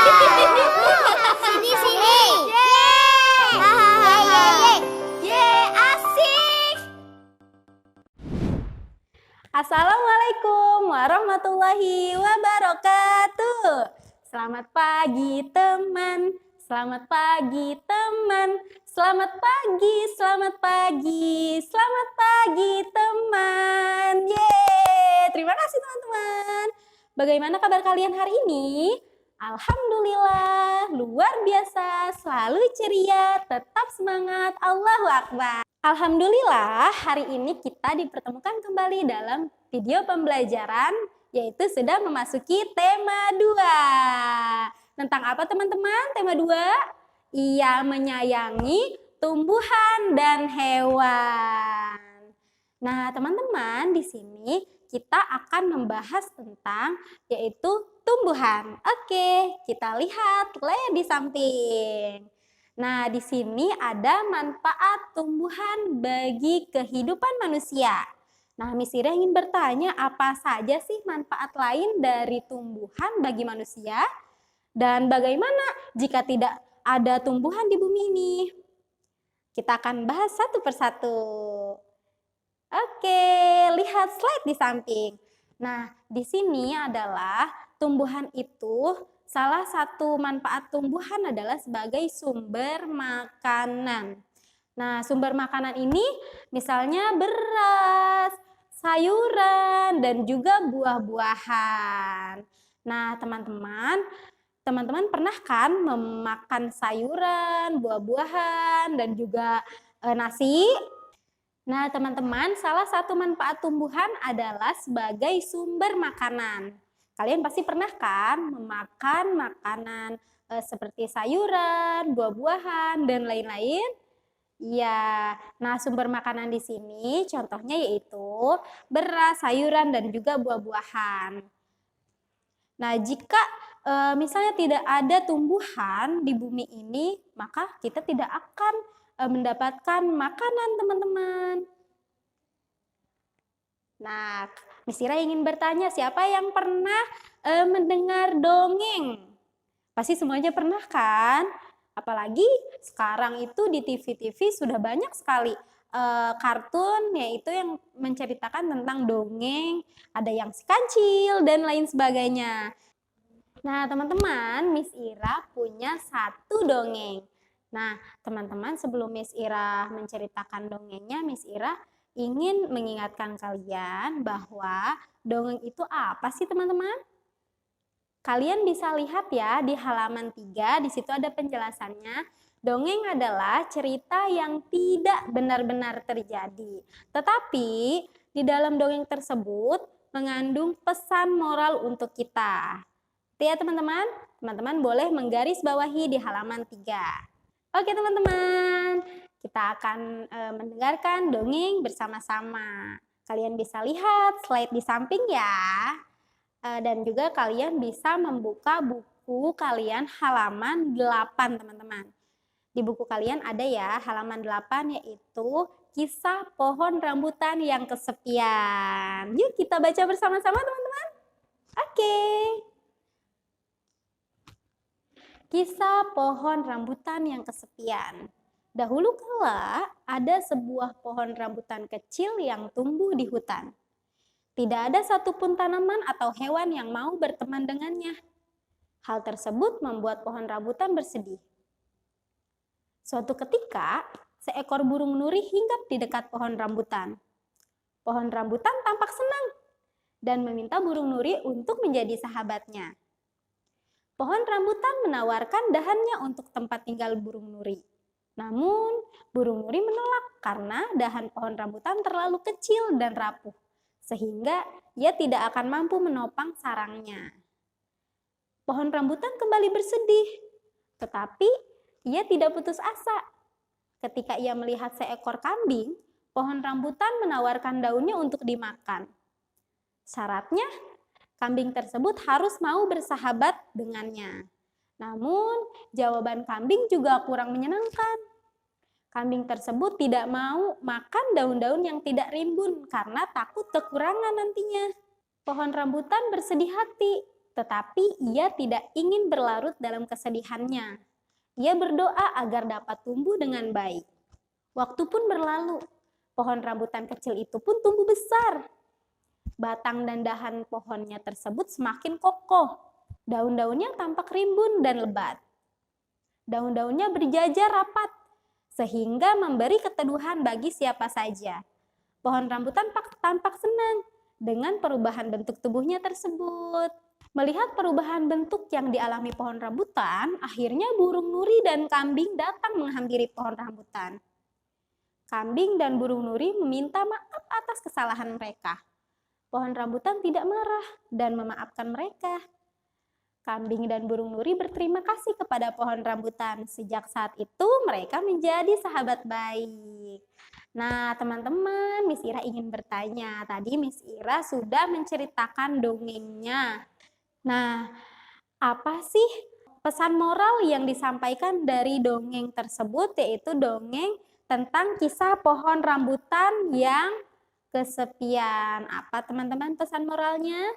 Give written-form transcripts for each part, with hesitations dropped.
Sini sini. Hahaha. Asik. Assalamualaikum warahmatullahi wabarakatuh. Selamat pagi teman, selamat pagi teman, selamat pagi, selamat pagi, selamat pagi teman. Yeay, terima kasih teman-teman. Bagaimana kabar kalian hari ini? Alhamdulillah, luar biasa, selalu ceria, tetap semangat, Allahu Akbar. Alhamdulillah, hari ini kita dipertemukan kembali dalam video pembelajaran, yaitu sudah memasuki tema 2. Tentang apa teman-teman tema 2? Ia menyayangi tumbuhan dan hewan. Nah teman-teman, di sini kita akan membahas tentang yaitu tumbuhan. Oke, kita lihat di samping. Nah, di sini ada manfaat tumbuhan bagi kehidupan manusia. Nah, Miss Ira ingin bertanya, apa saja sih manfaat lain dari tumbuhan bagi manusia? Dan bagaimana jika tidak ada tumbuhan di bumi ini? Kita akan bahas satu persatu. Oke, lihat slide di samping. Nah, di sini adalah tumbuhan itu, salah satu manfaat tumbuhan adalah sebagai sumber makanan. Nah, sumber makanan ini misalnya beras, sayuran, dan juga buah-buahan. Nah, teman-teman pernah kan memakan sayuran, buah-buahan, dan juga nasi? Nah, teman-teman, salah satu manfaat tumbuhan adalah sebagai sumber makanan. Kalian pasti pernah kan memakan makanan seperti sayuran, buah-buahan, dan lain-lain? Iya. Nah, sumber makanan di sini contohnya yaitu beras, sayuran, dan juga buah-buahan. Nah, jika misalnya tidak ada tumbuhan di bumi ini, maka kita tidak akan mendapatkan makanan, teman-teman. Nah, Miss Ira ingin bertanya, siapa yang pernah mendengar dongeng? Pasti semuanya pernah kan? Apalagi sekarang itu di TV-TV sudah banyak sekali kartun yaitu yang menceritakan tentang dongeng, ada yang si kancil dan lain sebagainya. Nah, teman-teman, Miss Ira punya satu dongeng. Nah, teman-teman, sebelum Miss Ira menceritakan dongengnya, Miss Ira ingin mengingatkan kalian bahwa dongeng itu apa sih, teman-teman? Kalian bisa lihat ya di halaman 3, di situ ada penjelasannya. Dongeng adalah cerita yang tidak benar-benar terjadi. Tetapi di dalam dongeng tersebut mengandung pesan moral untuk kita. Ya teman-teman, teman-teman boleh menggarisbawahi di halaman 3. Oke teman-teman, kita akan mendengarkan dongeng bersama-sama. Kalian bisa lihat slide di samping ya. Dan juga kalian bisa membuka buku kalian halaman 8 teman-teman. Di buku kalian ada ya halaman 8 yaitu kisah pohon rambutan yang kesepian. Yuk kita baca bersama-sama teman-teman. Oke. Kisah pohon rambutan yang kesepian. Dahulu kala ada sebuah pohon rambutan kecil yang tumbuh di hutan. Tidak ada satupun tanaman atau hewan yang mau berteman dengannya. Hal tersebut membuat pohon rambutan bersedih. Suatu ketika, seekor burung nuri hinggap di dekat pohon rambutan. Pohon rambutan tampak senang dan meminta burung nuri untuk menjadi sahabatnya. Pohon rambutan menawarkan dahannya untuk tempat tinggal burung nuri. Namun, burung nuri menolak karena dahan pohon rambutan terlalu kecil dan rapuh, sehingga ia tidak akan mampu menopang sarangnya. Pohon rambutan kembali bersedih, tetapi ia tidak putus asa. Ketika ia melihat seekor kambing, pohon rambutan menawarkan daunnya untuk dimakan. Syaratnya, kambing tersebut harus mau bersahabat dengannya. Namun, jawaban kambing juga kurang menyenangkan. Kambing tersebut tidak mau makan daun-daun yang tidak rimbun karena takut kekurangan nantinya. Pohon rambutan bersedih hati, tetapi ia tidak ingin berlarut dalam kesedihannya. Ia berdoa agar dapat tumbuh dengan baik. Waktu pun berlalu, pohon rambutan kecil itu pun tumbuh besar. Batang dan dahan pohonnya tersebut semakin kokoh. Daun-daunnya tampak rimbun dan lebat. Daun-daunnya berjajar rapat, sehingga memberi keteduhan bagi siapa saja. Pohon rambutan tampak senang dengan perubahan bentuk tubuhnya tersebut. Melihat perubahan bentuk yang dialami pohon rambutan, akhirnya burung nuri dan kambing datang menghampiri pohon rambutan. Kambing dan burung nuri meminta maaf atas kesalahan mereka. Pohon rambutan tidak marah dan memaafkan mereka. Kambing dan burung nuri berterima kasih kepada pohon rambutan. Sejak saat itu mereka menjadi sahabat baik. Nah, teman-teman, Miss Ira ingin bertanya. Tadi Miss Ira sudah menceritakan dongengnya. Nah, apa sih pesan moral yang disampaikan dari dongeng tersebut, yaitu dongeng tentang kisah pohon rambutan yang kesepian. Apa teman-teman pesan moralnya?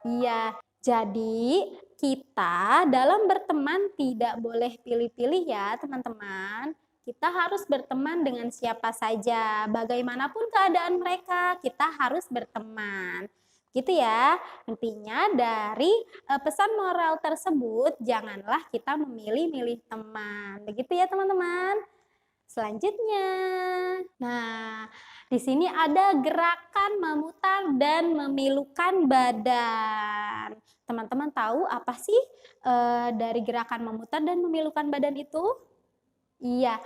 Iya, jadi kita dalam berteman tidak boleh pilih-pilih ya teman-teman. Kita harus berteman dengan siapa saja. Bagaimanapun keadaan mereka, kita harus berteman. Gitu ya. Intinya dari pesan moral tersebut, janganlah kita memilih-milih teman. Begitu ya teman-teman. Selanjutnya, nah di sini ada gerakan memutar dan memilukan badan. Teman-teman tahu apa sih dari gerakan memutar dan memilukan badan itu? Iya,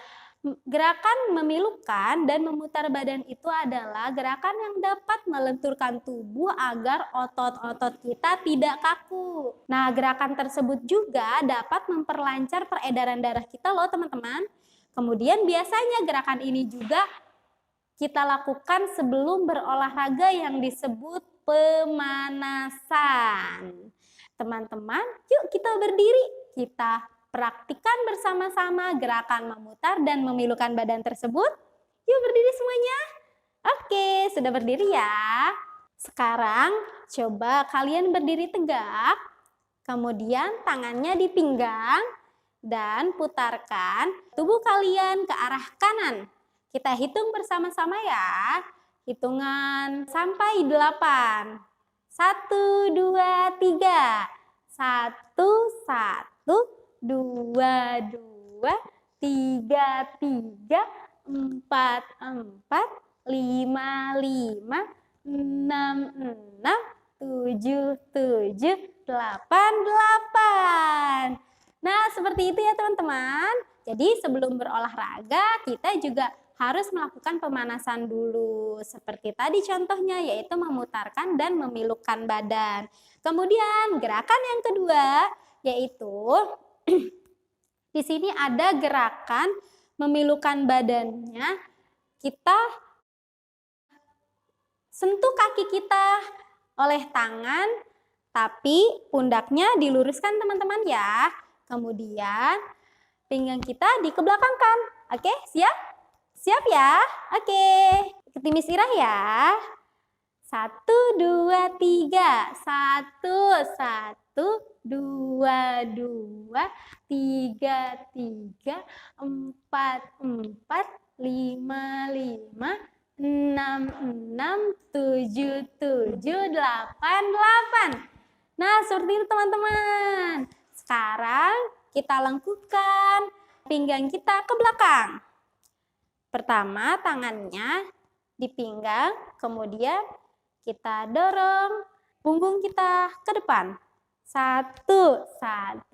gerakan memilukan dan memutar badan itu adalah gerakan yang dapat melenturkan tubuh agar otot-otot kita tidak kaku. Nah, gerakan tersebut juga dapat memperlancar peredaran darah kita loh teman-teman. Kemudian biasanya gerakan ini juga kita lakukan sebelum berolahraga yang disebut pemanasan. Teman-teman, yuk kita berdiri, kita praktikkan bersama-sama gerakan memutar dan memilukan badan tersebut. Yuk berdiri semuanya. Oke, sudah berdiri ya. Sekarang coba kalian berdiri tegak, kemudian tangannya di pinggang, dan putarkan tubuh kalian ke arah kanan. Kita hitung bersama-sama ya. Hitungan sampai 8. 1, 2, 3. 1, 1, 2, 2, 3, 3, 4, 4, 5, 5, 6, 6, 7, 7, 8, 8. Nah, seperti itu ya teman-teman. Jadi sebelum berolahraga, kita juga harus melakukan pemanasan dulu. Seperti tadi contohnya, yaitu memutarkan dan memilukkan badan. Kemudian gerakan yang kedua, yaitu di sini ada gerakan memilukan badannya. Kita sentuh kaki kita oleh tangan, tapi pundaknya diluruskan teman-teman ya. Kemudian pinggang kita dikebelakangkan. Oke, siap? Siap ya? Oke. Ikuti Miss Ira ya. 1, 2, 3. 1, 1, 2, 2, 3, 3, 4, 4, 5, 5, 6, 6, 7, 7, 8, 8. Nah, seperti itu teman-teman. Sekarang kita lengkupkan pinggang kita ke belakang. Pertama, tangannya di pinggang, kemudian kita dorong punggung kita ke depan. 1, 1,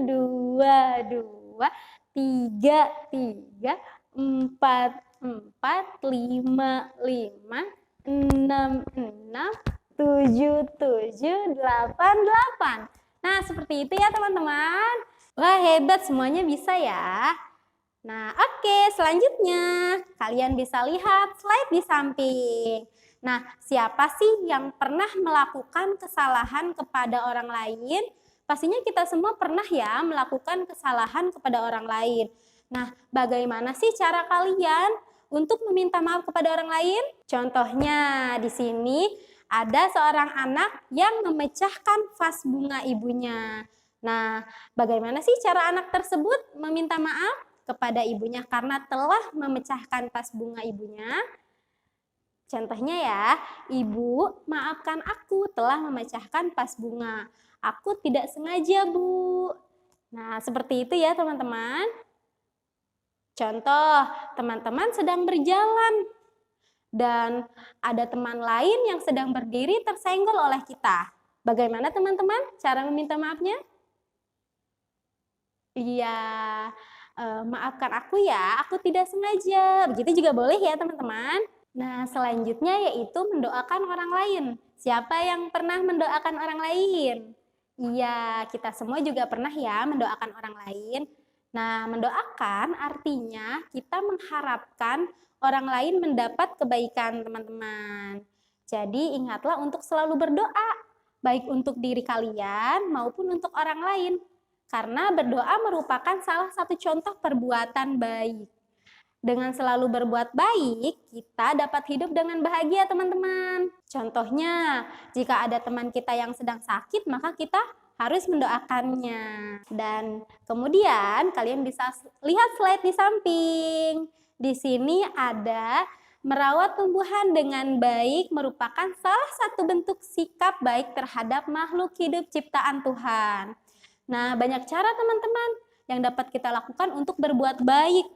2, 2, 3, 3, 4, 4, 5, 5, 6, 6, 7, 7, 8, 8. Nah, seperti itu ya teman-teman. Wah, hebat, semuanya bisa ya. Nah, oke, selanjutnya kalian bisa lihat slide di samping. Nah, siapa sih yang pernah melakukan kesalahan kepada orang lain? Pastinya kita semua pernah ya melakukan kesalahan kepada orang lain. Nah, bagaimana sih cara kalian untuk meminta maaf kepada orang lain? Contohnya di sini ada seorang anak yang memecahkan vas bunga ibunya. Nah, bagaimana sih cara anak tersebut meminta maaf kepada ibunya karena telah memecahkan vas bunga ibunya? Contohnya ya, Ibu, maafkan aku telah memecahkan vas bunga. Aku tidak sengaja, Bu. Nah, seperti itu ya teman-teman. Contoh, teman-teman sedang berjalan dan ada teman lain yang sedang berdiri tersenggol oleh kita. Bagaimana teman-teman cara meminta maafnya? Iya, maafkan aku ya, aku tidak sengaja. Begitu juga boleh ya teman-teman. Nah, selanjutnya yaitu mendoakan orang lain. Siapa yang pernah mendoakan orang lain? Iya, kita semua juga pernah ya mendoakan orang lain. Nah, mendoakan artinya kita mengharapkan orang lain mendapat kebaikan, teman-teman. Jadi, ingatlah untuk selalu berdoa, baik untuk diri kalian maupun untuk orang lain. Karena berdoa merupakan salah satu contoh perbuatan baik. Dengan selalu berbuat baik, kita dapat hidup dengan bahagia, teman-teman. Contohnya, jika ada teman kita yang sedang sakit, maka kita harus mendoakannya. Dan kemudian kalian bisa lihat slide di samping. Di sini ada merawat tumbuhan dengan baik merupakan salah satu bentuk sikap baik terhadap makhluk hidup ciptaan Tuhan. Nah, banyak cara teman-teman yang dapat kita lakukan untuk berbuat baik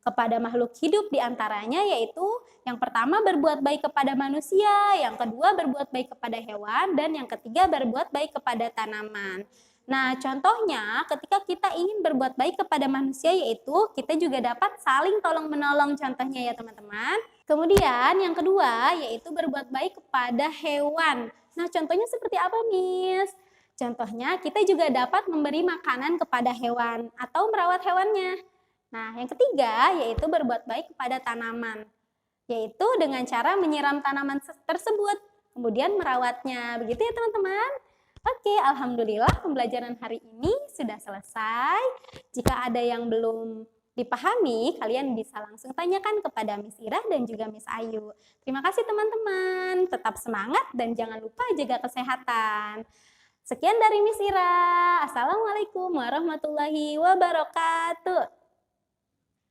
kepada makhluk hidup, diantaranya yaitu yang pertama berbuat baik kepada manusia, yang kedua berbuat baik kepada hewan, dan yang ketiga berbuat baik kepada tanaman. Nah, contohnya ketika kita ingin berbuat baik kepada manusia yaitu kita juga dapat saling tolong menolong, contohnya ya teman-teman. Kemudian yang kedua yaitu berbuat baik kepada hewan. Nah, contohnya seperti apa, Miss? Contohnya kita juga dapat memberi makanan kepada hewan atau merawat hewannya. Nah, yang ketiga yaitu berbuat baik kepada tanaman, yaitu dengan cara menyiram tanaman tersebut, kemudian merawatnya. Begitu ya teman-teman. Oke, alhamdulillah pembelajaran hari ini sudah selesai. Jika ada yang belum dipahami, kalian bisa langsung tanyakan kepada Miss Ira dan juga Miss Ayu. Terima kasih teman-teman, tetap semangat dan jangan lupa jaga kesehatan. Sekian dari Miss Ira. Assalamualaikum warahmatullahi wabarakatuh.